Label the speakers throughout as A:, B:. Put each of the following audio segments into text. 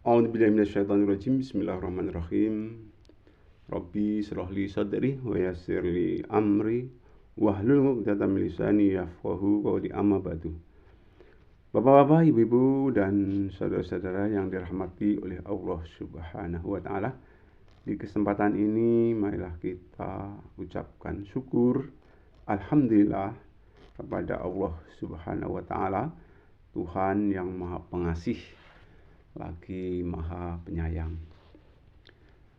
A: A'udzubillahi minasyaitonirrajim. Bismillahirrahmanirrahim. Rabbi shrah li sadri wa yassir li amri wahlul 'uqdatam min lisani yafqahu qawli, amma ba'du. Bapak-bapak, ibu-ibu, dan saudara-saudara yang dirahmati oleh Allah Subhanahu wa taala. Di kesempatan ini marilah kita ucapkan syukur alhamdulillah kepada Allah Subhanahu wa taala, Tuhan yang Maha Pengasih lagi Maha Penyayang.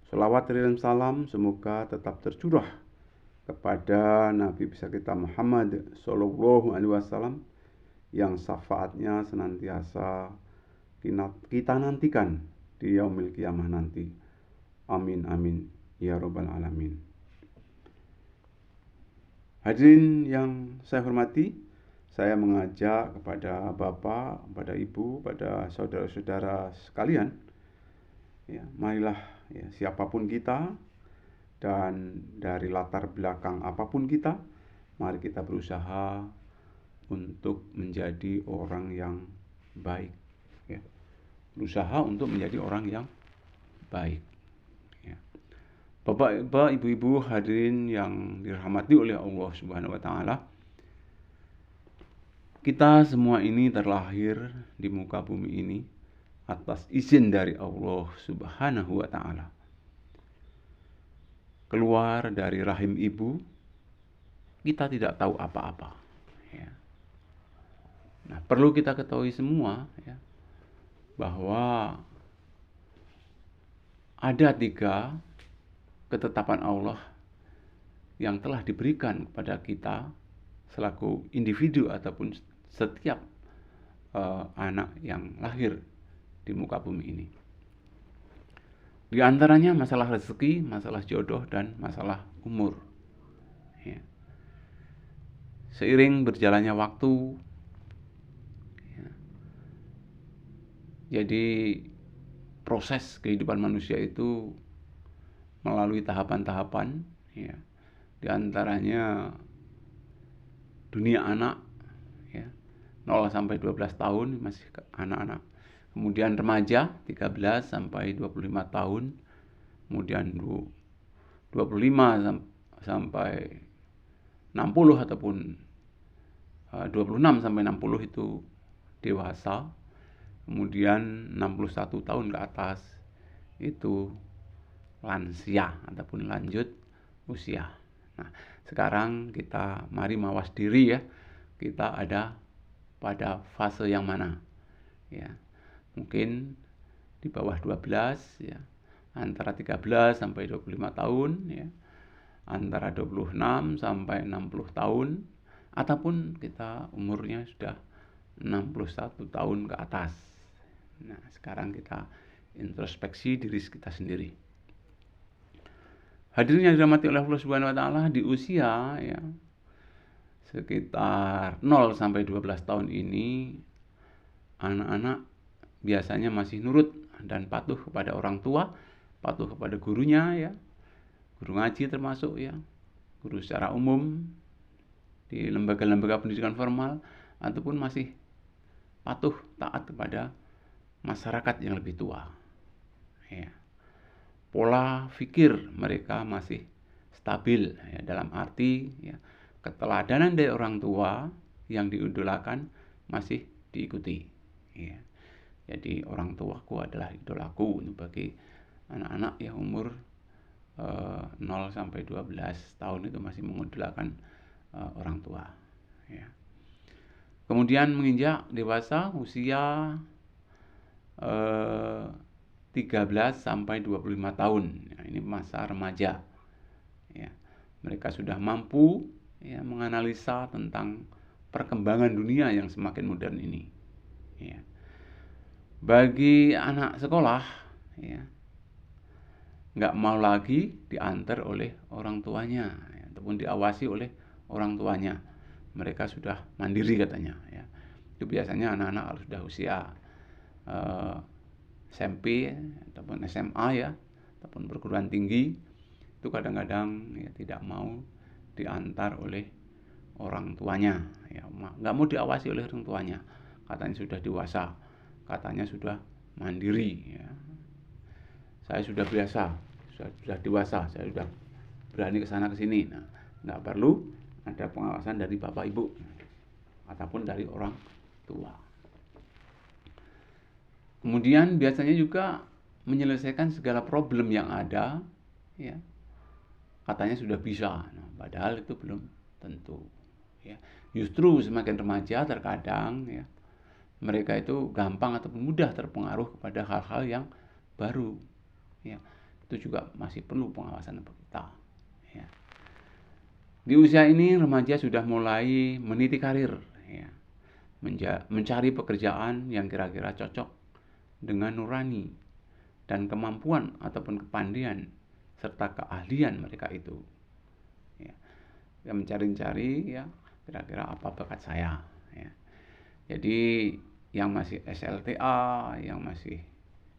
A: Sholawat dan salam semoga tetap tercurah kepada Nabi besar kita Muhammad Sallallahu Alaihi Wasallam yang syafaatnya senantiasa kita nantikan di yaumil qiyamah nanti. Amin amin ya rabbal alamin. Hadirin yang saya hormati, saya mengajak kepada Bapak, kepada Ibu, pada saudara-saudara sekalian, ya, marilah ya, siapapun kita dan dari latar belakang apapun kita, mari kita berusaha untuk menjadi orang yang baik, ya. Berusaha untuk menjadi orang yang baik, ya. Bapak, ibu-ibu, hadirin yang dirahmati oleh Allah Subhanahu wa taala. Kita semua ini terlahir di muka bumi ini atas izin dari Allah Subhanahu wa taala. Keluar dari rahim ibu, kita tidak tahu apa-apa, ya. Nah, perlu kita ketahui semua, ya, bahwa ada 3 ketetapan Allah yang telah diberikan kepada kita selaku individu ataupun setiap anak yang lahir di muka bumi ini. Di antaranya masalah rezeki, masalah jodoh, dan masalah umur, ya. Seiring berjalannya waktu, ya, jadi proses kehidupan manusia itu melalui tahapan-tahapan, ya. Di antaranya dunia anak, ya, 0 sampai 12 tahun masih anak-anak. Kemudian remaja 13 sampai 25 tahun. Kemudian 25 sampai 60 ataupun 26 sampai 60 itu dewasa. Kemudian 61 tahun ke atas itu lansia ataupun lanjut usia. Nah, sekarang kita mari mawas diri, ya. Kita ada pada fase yang mana, ya. Mungkin di bawah 12, ya. Antara 13 sampai 25 tahun, ya. Antara 26 sampai 60 tahun, ataupun kita umurnya sudah 61 tahun ke atas. Nah, sekarang kita introspeksi diri kita sendiri. Hadirin yang dirahmati oleh Allah Subhanahu wa taala, di usia, ya, sekitar 0 sampai 12 tahun ini anak-anak biasanya masih nurut dan patuh kepada orang tua, patuh kepada gurunya, ya. Guru ngaji termasuk, ya. Guru secara umum di lembaga-lembaga pendidikan formal, ataupun masih patuh taat kepada masyarakat yang lebih tua, ya. Pola pikir mereka masih stabil, ya, dalam arti, ya, keteladanan dari orang tua yang diidolakan masih diikuti, ya. Jadi orang tuaku adalah idolaku bagi anak-anak yang umur 0 sampai 12 tahun itu masih mengidolakan orang tua, ya. Kemudian menginjak dewasa usia 13 sampai 25 tahun. Ya, ini masa remaja, ya. Mereka sudah mampu, ya, menganalisa tentang perkembangan dunia yang semakin modern ini, ya. Bagi anak sekolah, ya, nggak mau lagi diantar oleh orang tuanya, ya, ataupun diawasi oleh orang tuanya. Mereka sudah mandiri katanya, ya. Itu biasanya anak-anak harus sudah usia SMP ataupun SMA, ya, ataupun perguruan tinggi. Itu kadang-kadang, ya, tidak mau diantar oleh orang tuanya, ya, nggak mau diawasi oleh orang tuanya. Katanya sudah dewasa, katanya sudah mandiri ya. Saya sudah biasa, sudah dewasa, saya sudah berani ke sana ke sini. Nah, nggak perlu ada pengawasan dari bapak ibu ataupun dari orang tua. Kemudian biasanya juga menyelesaikan segala problem yang ada, ya, katanya sudah bisa. Nah, padahal itu belum tentu. Ya. Justru semakin remaja terkadang ya, mereka itu gampang ataupun mudah terpengaruh kepada hal-hal yang baru. Ya, itu juga masih perlu pengawasan bagi kita. Ya. Di usia ini remaja sudah mulai meniti karir, ya, mencari pekerjaan yang kira-kira cocok dengan nurani dan kemampuan ataupun kepandaian serta keahlian mereka itu. Ya, mencari-cari ya kira-kira apa bakat saya. Ya. Jadi yang masih SLTA, yang masih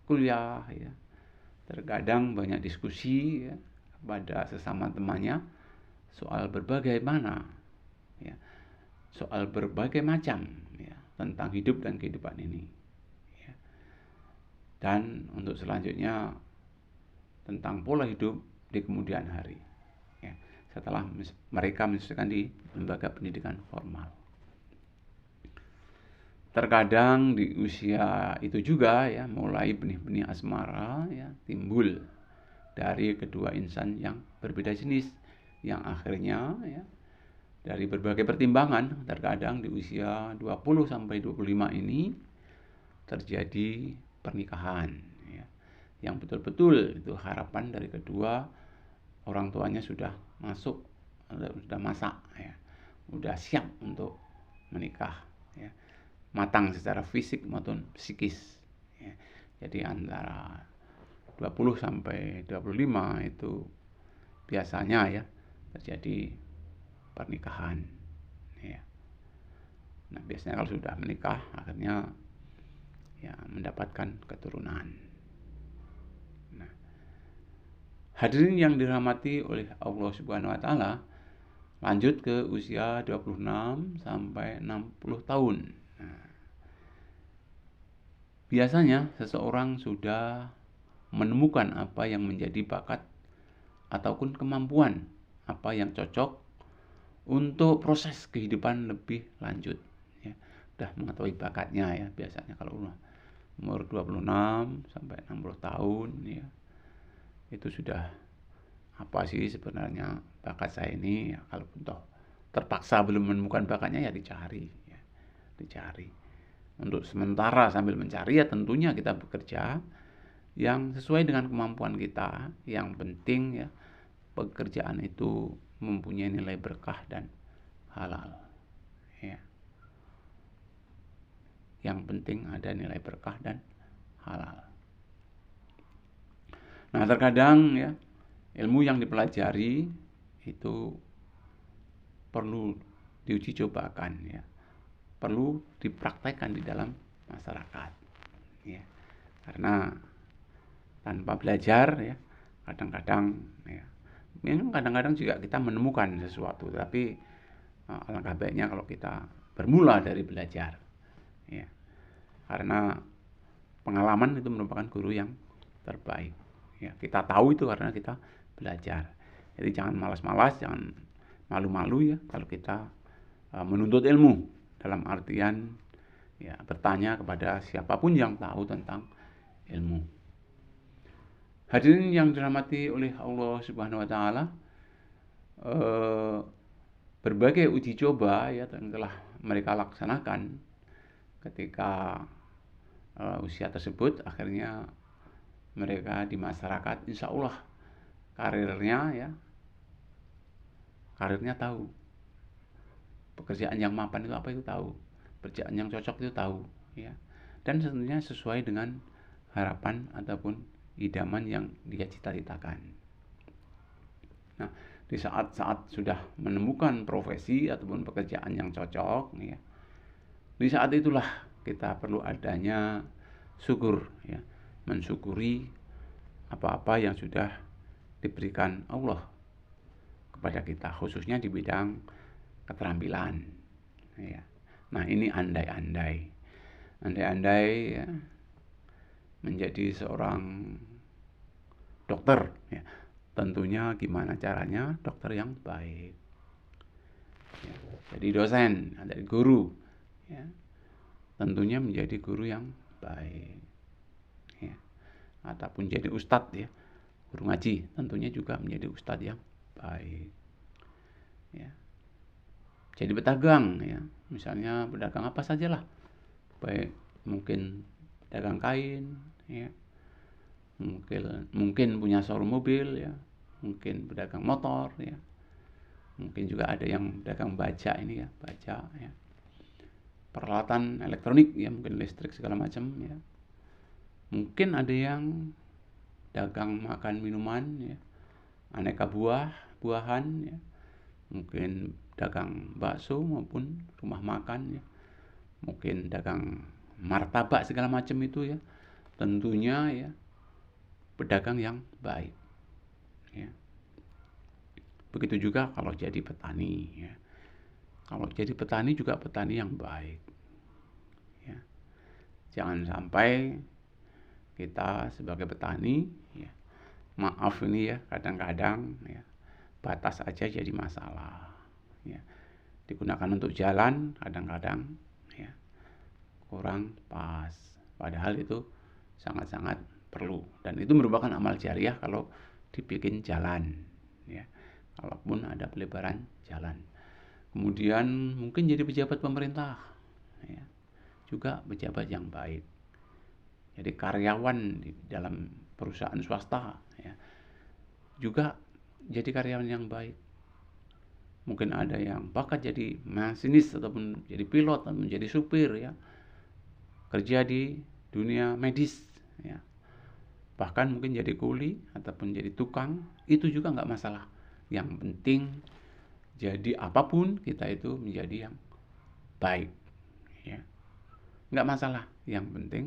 A: kuliah, ya, terkadang banyak diskusi ya, pada sesama temannya soal berbagai soal berbagai macam ya, tentang hidup dan kehidupan ini. Ya. Dan untuk selanjutnya tentang pola hidup di kemudian hari. Ya, setelah mereka menyelesaikan di lembaga pendidikan formal. Terkadang di usia itu juga ya mulai benih-benih asmara ya timbul dari kedua insan yang berbeda jenis, yang akhirnya ya dari berbagai pertimbangan terkadang di usia 20 sampai 25 ini terjadi pernikahan ya, yang betul-betul itu harapan dari kedua orang tuanya sudah masak ya, sudah siap untuk menikah ya, matang secara fisik maupun psikis ya. Jadi antara 20 sampai 25 itu biasanya ya terjadi pernikahan ya. Nah, biasanya kalau sudah menikah akhirnya ya mendapatkan keturunan. Nah, hadirin yang dirahmati oleh Allah Subhanahu wa taala, lanjut ke usia 26 sampai 60 tahun. Nah, biasanya seseorang sudah menemukan apa yang menjadi bakat ataupun kemampuan apa yang cocok untuk proses kehidupan lebih lanjut ya. Udah mengetahui bakatnya ya, biasanya kalau umur 26 sampai 60 tahun ya, itu sudah apa sih sebenarnya bakat saya ini ya. Kalau toh terpaksa belum menemukan bakatnya ya dicari ya. Dicari. Untuk sementara sambil mencari ya tentunya kita bekerja yang sesuai dengan kemampuan kita. Yang penting ya pekerjaan itu mempunyai nilai berkah dan halal ya. Yang penting ada nilai berkah dan halal. Nah, terkadang ya ilmu yang dipelajari itu perlu diuji cobakan ya, perlu dipraktekkan di dalam masyarakat ya. Karena tanpa belajar ya kadang-kadang ya, memang kadang-kadang juga kita menemukan sesuatu, tapi alangkah baiknya kalau kita bermula dari belajar ya. Karena pengalaman itu merupakan guru yang terbaik ya. Kita tahu itu karena kita belajar. Jadi jangan malas-malas, jangan malu-malu ya kalau kita menuntut ilmu, dalam artian ya bertanya kepada siapapun yang tahu tentang ilmu. Hadirin yang dirahmati oleh Allah Subhanahu wa taala, berbagai uji coba ya yang telah mereka laksanakan ketika usia tersebut, akhirnya mereka di masyarakat insya Allah karirnya tahu, pekerjaan yang mapan itu apa itu tahu, pekerjaan yang cocok itu tahu ya, dan tentunya sesuai dengan harapan ataupun idaman yang dia cita-citakan. Nah, di saat-saat sudah menemukan profesi ataupun pekerjaan yang cocok ya, di saat itulah kita perlu adanya syukur ya, mensyukuri apa-apa yang sudah diberikan Allah kepada kita, khususnya di bidang keterampilan ya. Nah, ini andai-andai ya, menjadi seorang dokter, ya, tentunya gimana caranya dokter yang baik. Ya, jadi dosen, jadi guru, ya, tentunya menjadi guru yang baik. Ya, ataupun jadi ustadz, ya, guru ngaji, tentunya juga menjadi ustadz yang baik. Ya, jadi pedagang, ya, misalnya pedagang apa sajalah, baik mungkin pedagang kain, ya, mungkin punya showroom mobil, ya, mungkin pedagang motor, ya, mungkin juga ada yang pedagang baja ini, ya, baja, ya, peralatan elektronik, ya, mungkin listrik segala macam, ya, mungkin ada yang dagang makan minuman, ya, aneka buahan, ya, mungkin dagang bakso maupun rumah makan, ya, mungkin dagang martabak segala macam itu, ya, tentunya, ya, pedagang yang baik, ya. Begitu juga kalau jadi petani, ya. Kalau jadi petani juga petani yang baik, ya. Jangan sampai kita sebagai petani, ya, maaf ini, ya, kadang-kadang, ya, batas aja jadi masalah, ya. Digunakan untuk jalan kadang-kadang, ya, kurang pas, padahal itu sangat-sangat perlu, dan itu merupakan amal jariah kalau dibikin jalan, ya, kalaupun ada pelebaran jalan. Kemudian mungkin jadi pejabat pemerintah, ya, juga pejabat yang baik. Jadi karyawan di dalam perusahaan swasta, ya, juga jadi karyawan yang baik. Mungkin ada yang bakat jadi masinis ataupun jadi pilot ataupun jadi supir, ya, kerja di dunia medis, ya, bahkan mungkin jadi kuli ataupun jadi tukang, itu juga nggak masalah. Yang penting jadi apapun kita itu menjadi yang baik, ya, nggak masalah. Yang penting,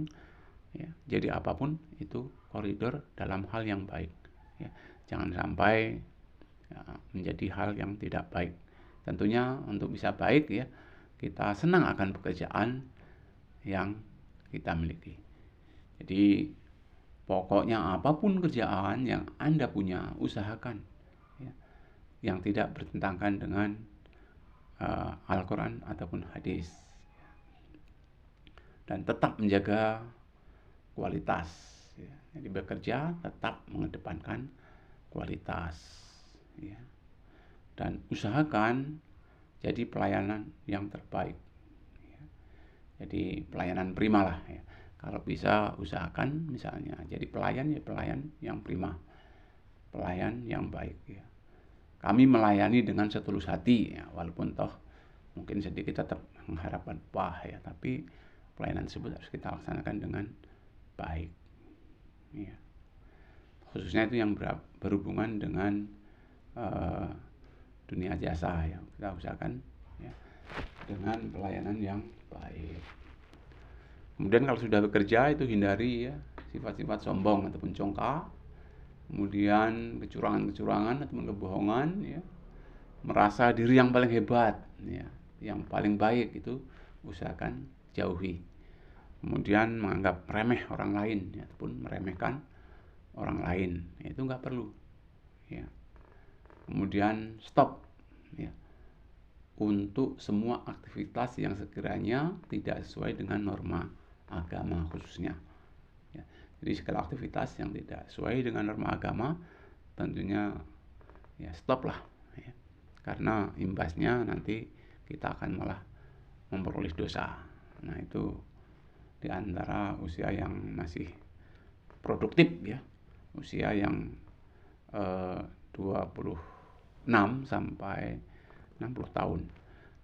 A: ya, jadi apapun itu koridor dalam hal yang baik, ya. Jangan sampai, ya, menjadi hal yang tidak baik. Tentunya untuk bisa baik, ya, kita senang akan pekerjaan yang kita miliki. Jadi pokoknya apapun kerjaan yang Anda punya, usahakan, ya, yang tidak bertentangan dengan Al-Quran ataupun hadis, dan tetap menjaga kualitas, ya. Jadi bekerja tetap mengedepankan kualitas, ya, dan usahakan jadi pelayanan yang terbaik, ya. Jadi pelayanan prima lah, ya. Kalau bisa usahakan misalnya jadi pelayan, ya, pelayan yang prima, pelayan yang baik, ya. Kami melayani dengan setulus hati, ya, walaupun toh mungkin sedikit tetap mengharapkan upah, ya, tapi pelayanan tersebut harus kita laksanakan dengan baik, ya. Khususnya itu yang berhubungan dengan dunia jasa, ya, kita usahakan, ya, dengan pelayanan yang baik. Kemudian kalau sudah bekerja itu hindari, ya, sifat-sifat sombong ataupun congkak, kemudian kecurangan-kecurangan ataupun kebohongan, ya, merasa diri yang paling hebat, ya, yang paling baik, itu usahakan jauhi. Kemudian menganggap remeh orang lain, ya, ataupun meremehkan orang lain, itu nggak perlu, ya. Kemudian stop, ya, untuk semua aktivitas yang sekiranya tidak sesuai dengan norma agama khususnya, ya. Jadi segala aktivitas yang tidak sesuai dengan norma agama tentunya, ya, stop lah, ya. Karena imbasnya nanti kita akan malah memperoleh dosa. Nah, itu di antara usia yang masih produktif, ya, usia yang 26 sampai 60 tahun.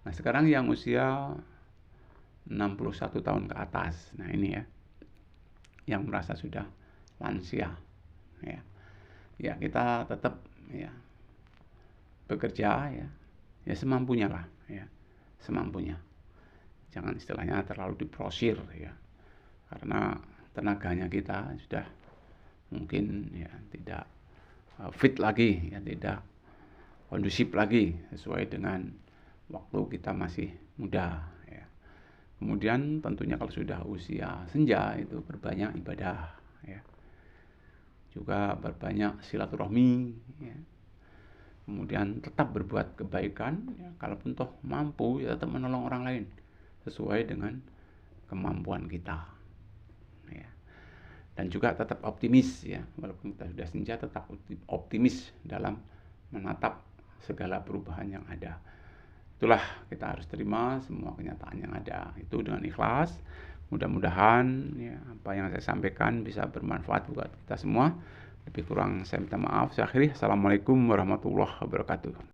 A: Nah, sekarang yang usia 61 tahun ke atas. Nah, ini, ya, yang merasa sudah lansia, ya. Ya, kita tetap, ya, bekerja, ya, ya, semampunya lah, ya, semampunya. Jangan istilahnya terlalu diprosir, ya, karena tenaganya kita sudah mungkin, ya, tidak fit lagi, ya, tidak kondusif lagi sesuai dengan waktu kita masih muda, ya. Kemudian tentunya kalau sudah usia senja itu berbanyak ibadah, ya. Juga berbanyak silaturahmi, ya. Kemudian tetap berbuat kebaikan, ya. Kalaupun toh mampu, ya tetap menolong orang lain sesuai dengan kemampuan kita, ya. Dan juga tetap optimis, ya, walaupun kita sudah senja, tetap optimis dalam menatap segala perubahan yang ada. Itulah kita harus terima semua kenyataan yang ada itu dengan ikhlas. Mudah-mudahan ya, apa yang saya sampaikan bisa bermanfaat buat kita semua. Lebih kurang saya minta maaf. Saya akhiri. Assalamualaikum warahmatullahi wabarakatuh.